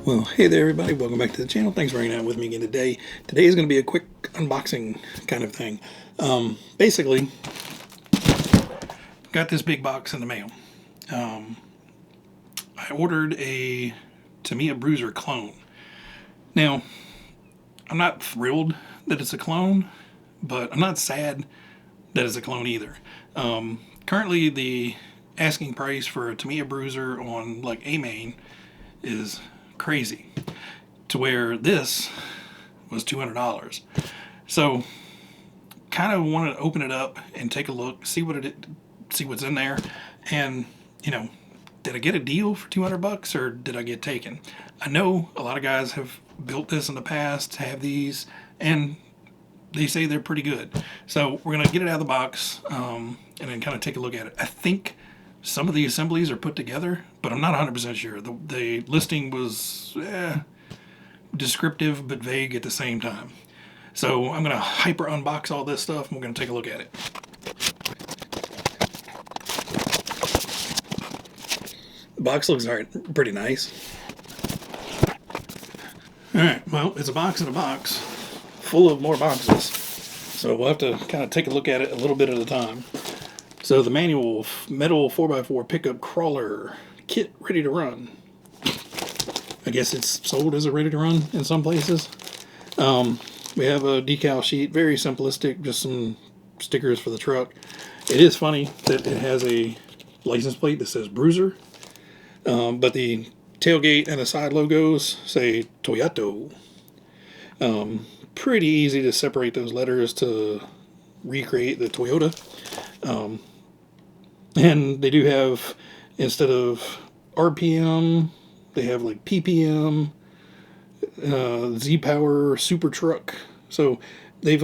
Well, hey there everybody, welcome back to the channel. Thanks for hanging out with me again today. Today is going to be a quick unboxing kind of thing. Basically, got this big box in the mail. I ordered a Tamiya Bruiser Clone. Now, I'm not thrilled that it's a clone, but I'm not sad that it's a clone either. Currently, the asking price for a Tamiya Bruiser on like A-Main is crazy, to where this was $200. So kind of wanted to open it up and take a look, see what's in there, and did I get a deal for 200 bucks or did I get taken? I know a lot of guys have built this in the past, have these, and they say they're pretty good. So we're gonna get it out of the box and then kind of take a look at it. I think some of the assemblies are put together, but I'm not 100% sure. The listing was descriptive but vague at the same time. So I'm going to hyper unbox all this stuff and we're going to take a look at it. The box looks pretty nice. Alright, well, it's a box in a box full of more boxes. So we'll have to kind of take a look at it a little bit at a time. So the manual, metal 4x4 pickup crawler kit, ready to run. I guess it's sold as a ready to run in some places. We have a decal sheet, very simplistic, just some stickers for the truck. It is funny that it has a license plate that says Bruiser, but the tailgate and the side logos say Toyota. Pretty easy to separate those letters to recreate the Toyota. And they do have, instead of RPM, they have like PPM, Z-Power, Super Truck. So they've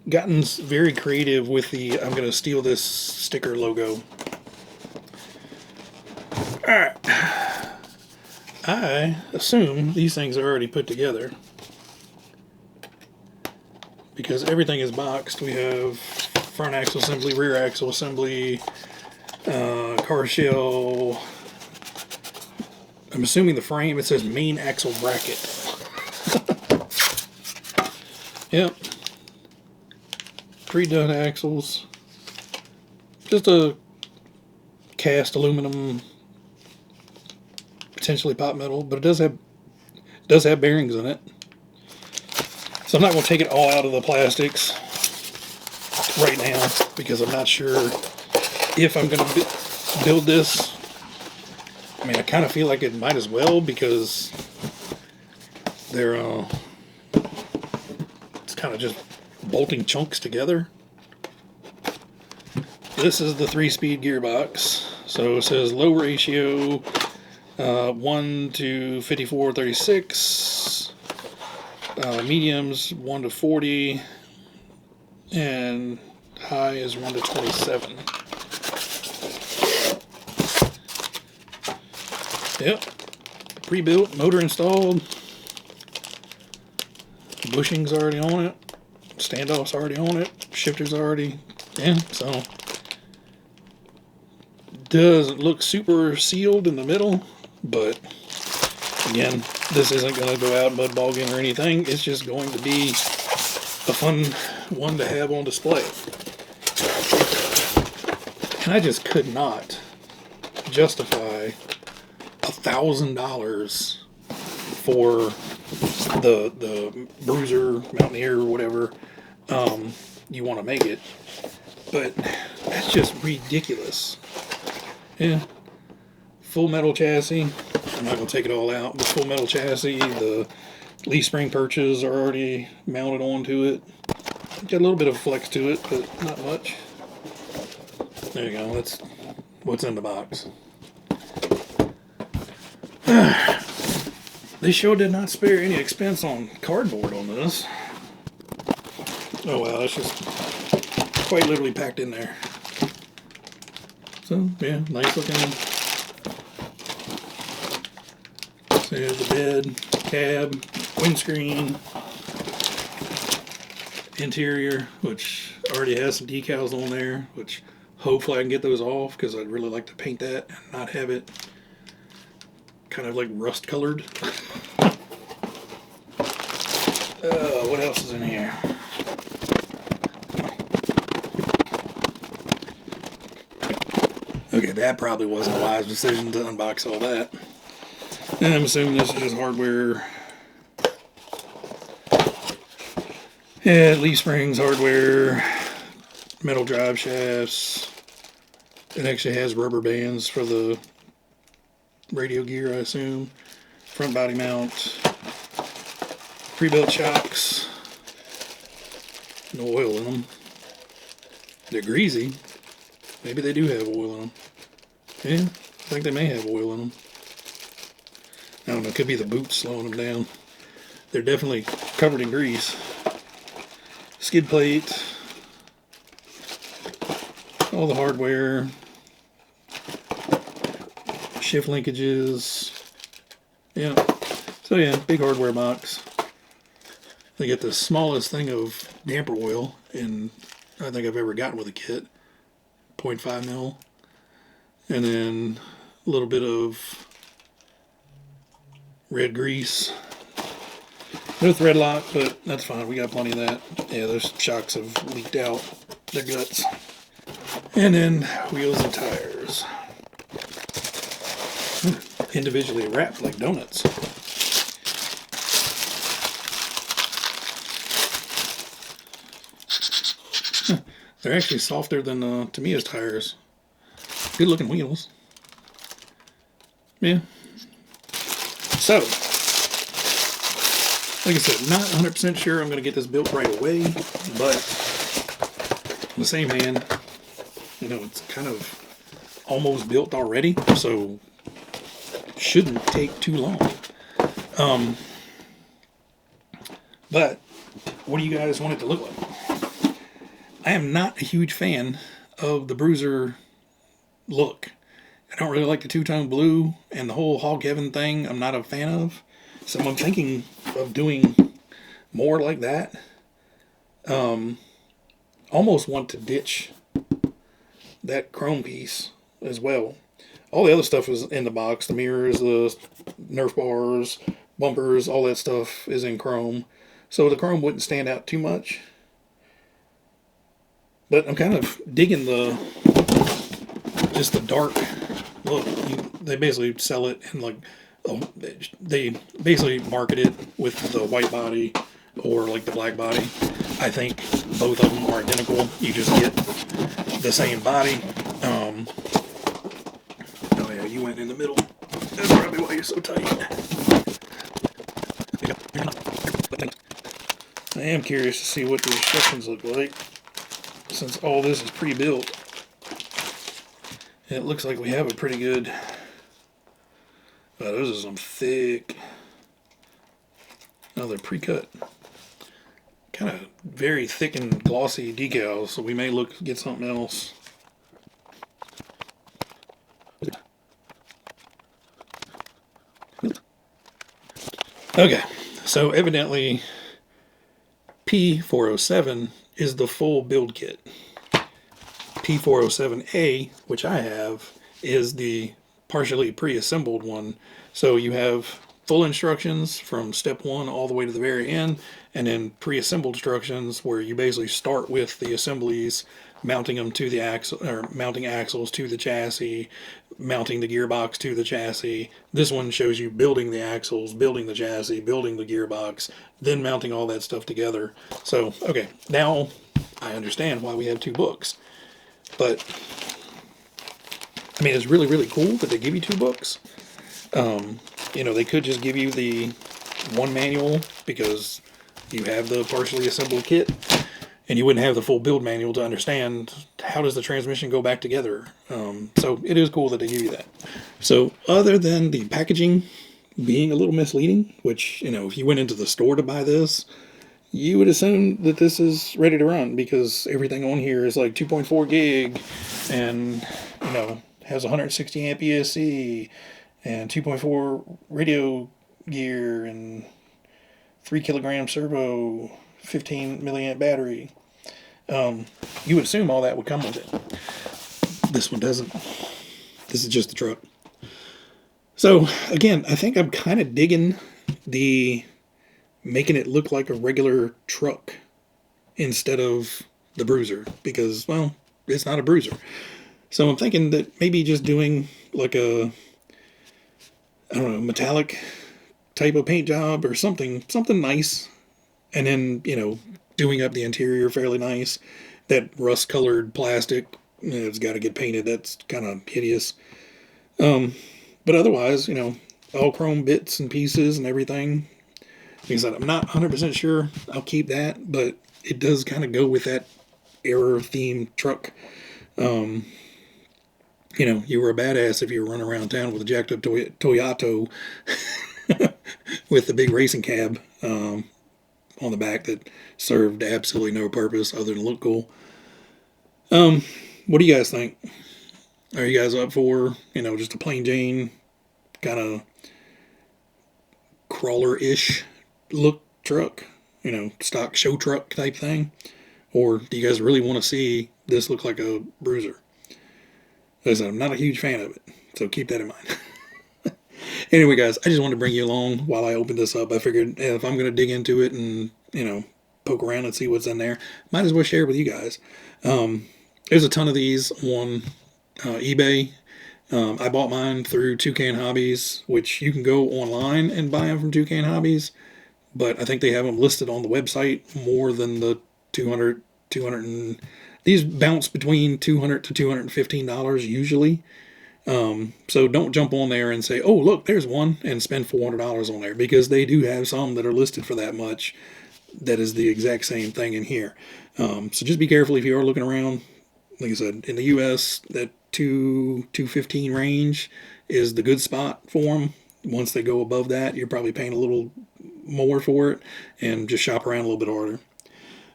gotten very creative with the I'm going to steal this sticker logo. Alright. I assume these things are already put together, because everything is boxed. We have front axle assembly, rear axle assembly, car shell. I'm assuming the frame, it says main axle bracket. Yep. Pre-done axles. Just a cast aluminum, potentially pot metal, but it does have bearings in it. So I'm not going to take it all out of the plastics right now, because I'm not sure if I'm going to build this. I mean, I kind of feel like it might as well, because they're it's kind of just bolting chunks together. This is the 3-speed gearbox. So it says low ratio 1 to 5436, mediums 1 to 40, and high is 1 to 27. Yep, pre-built, motor installed, bushing's already on it, standoff's already on it, shifter's already, so doesn't look super sealed in the middle, but again, this isn't going to go out mud bogging or anything. It's just going to be a fun one to have on display. And I just could not justify $1,000 for the Bruiser, Mountaineer, or whatever you want to make it. But that's just ridiculous. Yeah. Full metal chassis. I'm not going to take it all out, but full metal chassis. The leaf spring perches are already mounted onto it. Got a little bit of flex to it, but not much. There you go. That's what's in the box. They sure did not spare any expense on cardboard on this. Oh wow, that's just quite literally packed in there. So yeah, nice looking. So here's the bed, cab, windscreen, interior, which already has some decals on there, which hopefully I can get those off, because I'd really like to paint that and not have it kind of like rust colored. What else is in here? Okay, that probably wasn't a wise decision to unbox all that. And I'm assuming this is just hardware. Yeah, leaf springs, hardware, metal drive shafts. It actually has rubber bands for the radio gear, I assume. Front body mount. Pre-built shocks. No oil in them. They're greasy. Maybe they do have oil in them. Yeah, I think they may have oil in them. I don't know, it could be the boots slowing them down. They're definitely covered in grease. Skid plate. All the hardware. Shift linkages. Yeah. So yeah, big hardware box. They get the smallest thing of damper oil, and I think I've ever gotten with a kit, 0.5 mil, and then a little bit of red grease. No thread lock, but that's fine. We got plenty of that. Yeah, those shocks have leaked out their guts. And then wheels and tires, individually wrapped like donuts. They're actually softer than Tamiya's tires. Good looking wheels. Yeah. So, like I said, not 100% sure I'm going to get this built right away, but on the same hand, you know, it's kind of almost built already, so shouldn't take too long. But what do you guys want it to look like? I am not a huge fan of the Bruiser look. I don't really like the two-tone blue, and the whole hog heaven thing I'm not a fan of. So I'm thinking of doing more like that. Almost want to ditch that chrome piece as well. All the other stuff is in the box. The mirrors, the Nerf bars, bumpers, all that stuff is in chrome. So the chrome wouldn't stand out too much. But I'm kind of digging just the dark look. They basically sell it in like, they basically market it with the white body or like the black body. I think both of them are identical. You just get the same body. Oh yeah, you went in the middle. That's probably why you're so tight. I am curious to see what the instructions look like, since all this is pre-built. It looks like we have a pretty good... Oh, those are some thick... Oh, they're pre-cut. Kind of very thick and glossy decals, so we may get something else. Okay, so evidently P407 is the full build kit. P407A, which I have, is the partially pre-assembled one. So you have full instructions from step 1 all the way to the very end, and then pre-assembled instructions where you basically start with the assemblies, mounting them to the axle, or mounting axles to the chassis, mounting the gearbox to the chassis. This one shows you building the axles, building the chassis, building the gearbox, then mounting all that stuff together. So, okay, now I understand why we have 2 books. But, I mean, it's really, really cool that they give you 2 books. You know, they could just give you the one manual because you have the partially assembled kit, and you wouldn't have the full build manual to understand how does the transmission go back together. So it is cool that they give you that. So other than the packaging being a little misleading, which, you know, if you went into the store to buy this, you would assume that this is ready to run because everything on here is like 2.4 gig and, you know, has 160 amp ESC and 2.4 radio gear and 3 kilogram servo, 15 milliamp battery. You would assume all that would come with it. This one doesn't. This is just the truck. So again, I think I'm kind of digging the making it look like a regular truck instead of the Bruiser because, well, it's not a Bruiser. So I'm thinking that maybe just doing like a, I don't know, metallic type of paint job or something nice, and then doing up the interior fairly nice. That rust colored plastic, it's got to get painted. That's kind of hideous. But otherwise, all chrome bits and pieces and everything. Like I said, I'm not 100% sure I'll keep that, but it does kind of go with that era themed truck. You were a badass if you were running around town with a jacked up Toyota with the big racing cab on the back that served absolutely no purpose other than look cool. What do you guys think? Are you guys up for, just a plain Jane kind of crawler ish look truck? Stock show truck type thing? Or do you guys really want to see this look like a Bruiser? As I'm not a huge fan of it, so keep that in mind. Anyway, guys, I just wanted to bring you along while I opened this up. I figured if I'm going to dig into it and, poke around and see what's in there, might as well share it with you guys. There's a ton of these on eBay. I bought mine through Toucan Hobbies, which you can go online and buy them from Toucan Hobbies, but I think they have them listed on the website more than the 200 and these bounce between $200 to $215 usually. So don't jump on there and say, oh, look, there's one, and spend $400 on there, because they do have some that are listed for that much that is the exact same thing in here. So just be careful if you are looking around. Like I said, in the U.S., that 215 range is the good spot for them. Once they go above that, you're probably paying a little more for it, and just shop around a little bit harder.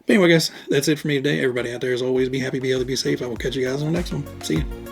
But anyway, guys, that's it for me today. Everybody out there, as always, be happy, be healthy, be safe. I will catch you guys on the next one. See you.